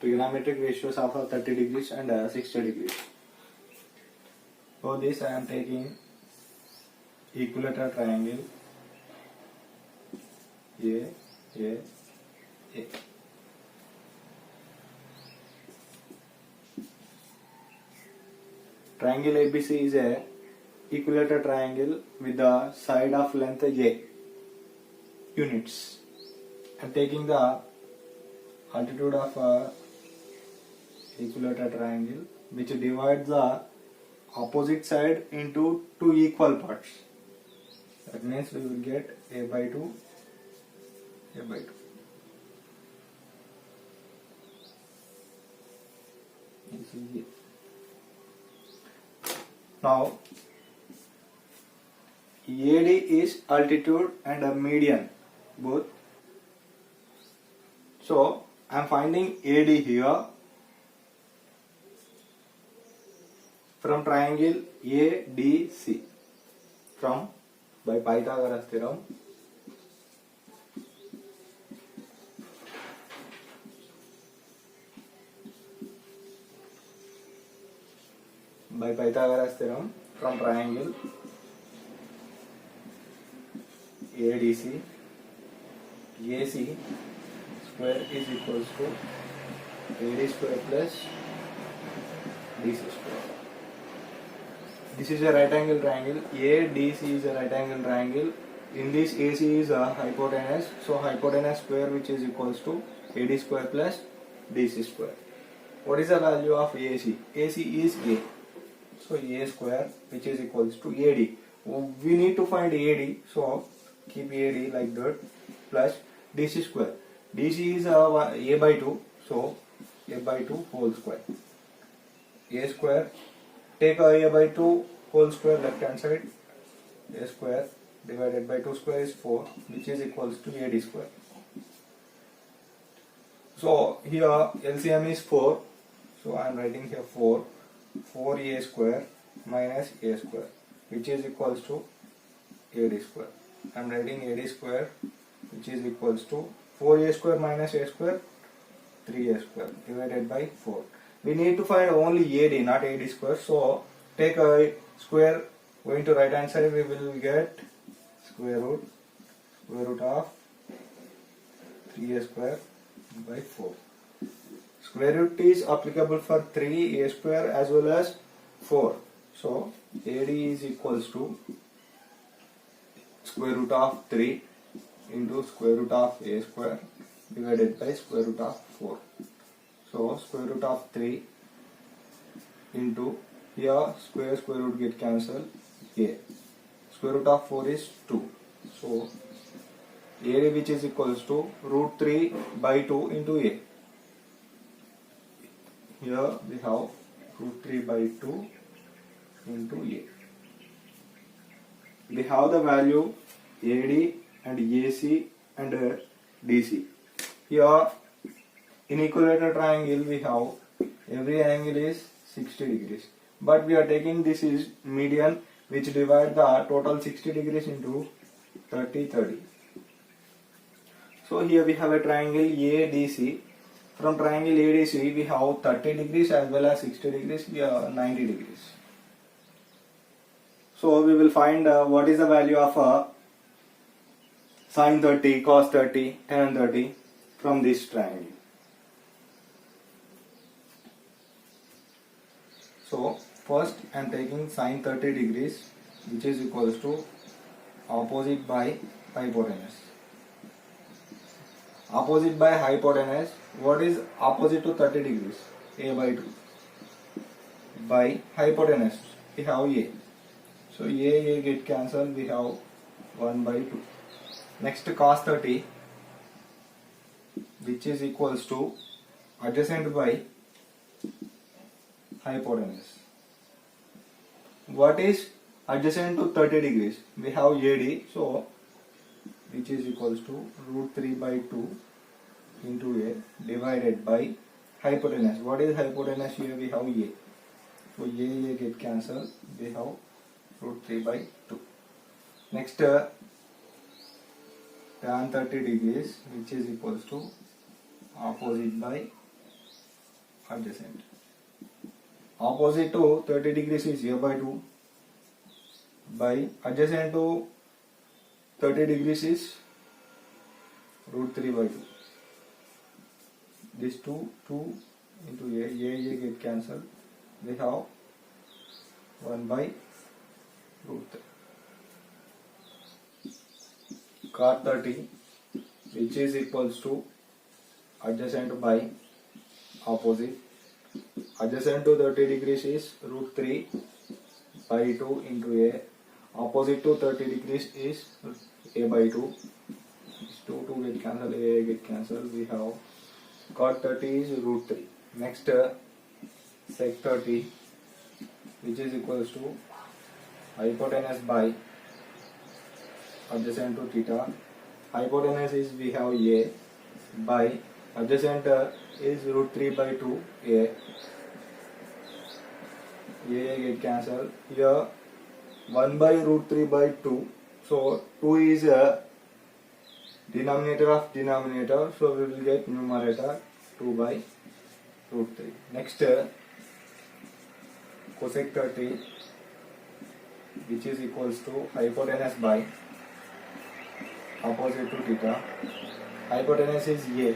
trigonometric ratios of 30 degrees and 60 degrees. For this I am taking equilateral triangle A, A, A. Triangle ABC is a equilateral triangle with the side of length A units. I am taking the altitude of a equilateral triangle which divides the opposite side into two equal parts. That means we will get A by 2, A by 2. This is it. Now AD is altitude and a median both. So I am finding AD here from triangle ADC from by Pythagoras theorem. By Pythagoras theorem from triangle ADC, AC square is equals to AD square plus DC square. This is a right angle triangle. ADC is a right angle triangle. In this AC is a hypotenuse. So hypotenuse square which is equals to AD square plus DC square. What is the value of AC? AC is A. So A square which is equals to AD. We need to find AD. So keep AD like that plus DC square. DC is A by 2. So A by 2 whole square. A square. Take A by 2 whole square left hand side. A square divided by 2 square is 4 which is equals to AD square. So here LCM is 4. So I am writing here 4. 4A square minus A square which is equals to AD square. I am writing AD square which is equals to 4A square minus A square 3A square divided by 4. We need to find only AD, not AD square. So take a square going to right hand side, we will get square root of 3A square by 4. Square root is applicable for 3A square as well as 4. So AD is equals to square root of 3 into square root of A square divided by square root of 4. So square root of 3 into here square root get cancelled A. Square root of 4 is 2. So area which is equals to root 3 by 2 into A. Here we have root 3 by 2 into A. We have the value AD and AC and DC. Here in equilateral triangle we have every angle is 60 degrees. But we are taking this is median which divide the total 60 degrees into 30, 30. So here we have a triangle ADC. From triangle ADC we have 30 degrees as well as 60 degrees, 90 degrees. So we will find what is the value of sin 30, cos 30, tan 30 from this triangle. So first I am taking sin 30 degrees which is equals to opposite by hypotenuse. Opposite by hypotenuse. What is opposite to 30 degrees? A by 2. By hypotenuse we have A. So A get cancelled, we have 1 by 2. Next cos 30 which is equals to adjacent by hypotenuse. What is adjacent to 30 degrees? We have AD, so which is equals to root 3 by 2 into A divided by hypotenuse. What is hypotenuse? Here we have A. So A get cancelled, we have root 3 by 2. Next tan 30 degrees which is equals to opposite by adjacent. Opposite to 30 degrees is a by 2 by adjacent to 30 degrees is root 3 by 2. This 2 into a get cancelled. We have 1 by root 3. Cot 30, which is equals to adjacent by opposite. Adjacent to 30 degrees is root 3 by 2 into a. Opposite to 30 degrees is a by 2. 2 get cancelled, a get cancelled. We have cot 30 is root 3. Next sec 30, which is equals to hypotenuse by adjacent to theta. Hypotenuse is we have a by adjacent is root 3 by 2 a get cancelled. Here 1 by root 3 by 2, so 2 is a denominator of denominator, so we will get numerator 2 by root 3. Next cosec 30, which is equals to hypotenuse by opposite to theta. Hypotenuse is a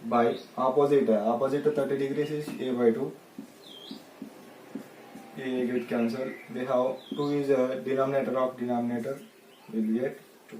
by opposite to 30 degrees is a by 2. A get cancelled. We have 2 is a denominator of denominator, we will get 2.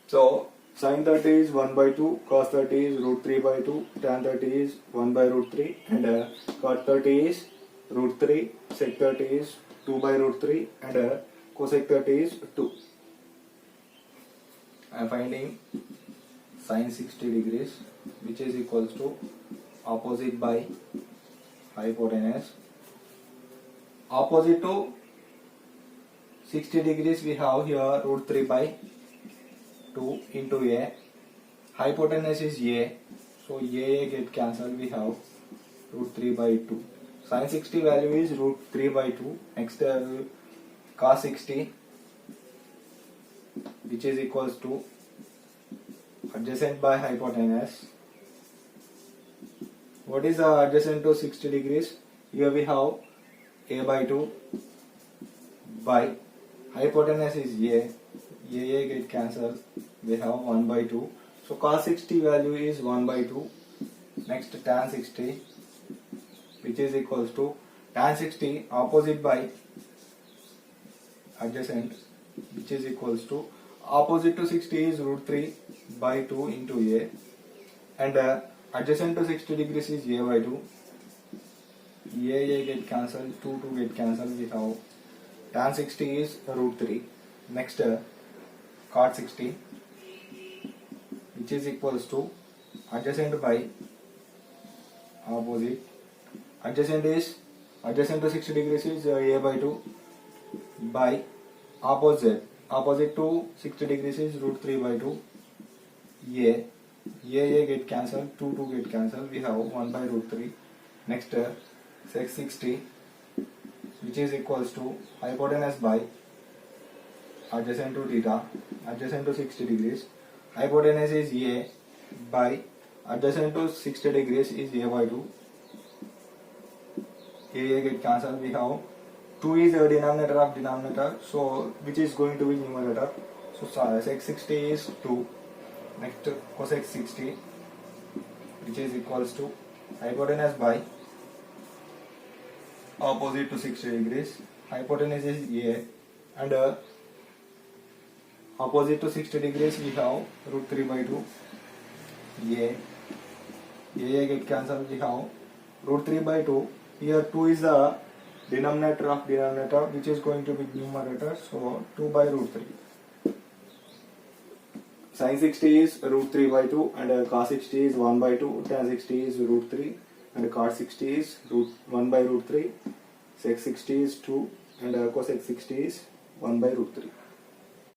So sin 30 is 1 by 2, cos 30 is root 3 by 2, tan 30 is 1 by root 3, and cot 30 is root 3, sec 30 is 2 by root 3, and cosec 30 is 2. I am finding sin 60 degrees, which is equals to opposite by hypotenuse. Opposite to 60 degrees we have here root 3 by 2 into a. Hypotenuse is a, so a get cancelled. We have root 3 by 2. Sin 60 value is root 3 by 2. Next cos 60, which is equals to adjacent by hypotenuse. What is adjacent to 60 degrees? Here we have a by 2 by hypotenuse is a get cancelled. We have 1 by 2. So cos 60 value is 1 by 2. Next tan 60, which is equals to tan 60 opposite by adjacent, which is equals to opposite to 60 is root 3 by 2 into a, and adjacent to 60 degrees is a by 2. A get cancelled, 2 get cancelled. We have tan 60 is root 3. Next cot 60, which is equals to adjacent by opposite. Adjacent to 60 degrees is a by 2 by opposite to 60 degrees is root 3 by 2. A get cancelled, 2 get cancelled. We have 1 by root 3. Next sec 60, which is equals to hypotenuse by adjacent to theta, adjacent to 60 degrees. Hypotenuse is a by adjacent to 60 degrees is a by 2. A get cancelled. We have 2 is a denominator of denominator, so which is going to be numerator. So sec 60 is 2. Next cosec 60, which is equals to hypotenuse by opposite to 60 degrees. Hypotenuse is a, and opposite to 60 degrees we have root 3 by 2. A get cancelled. We have root 3 by 2. Here 2 is the denominator of denominator, which is going to be numerator, so 2 by root 3. Sin 60 is root 3 by 2, and cos 60 is 1 by 2, tan 60 is root 3, and cot 60 is 1 by root 3, sec 60 is 2, and cosec 60 is 1 by root 3.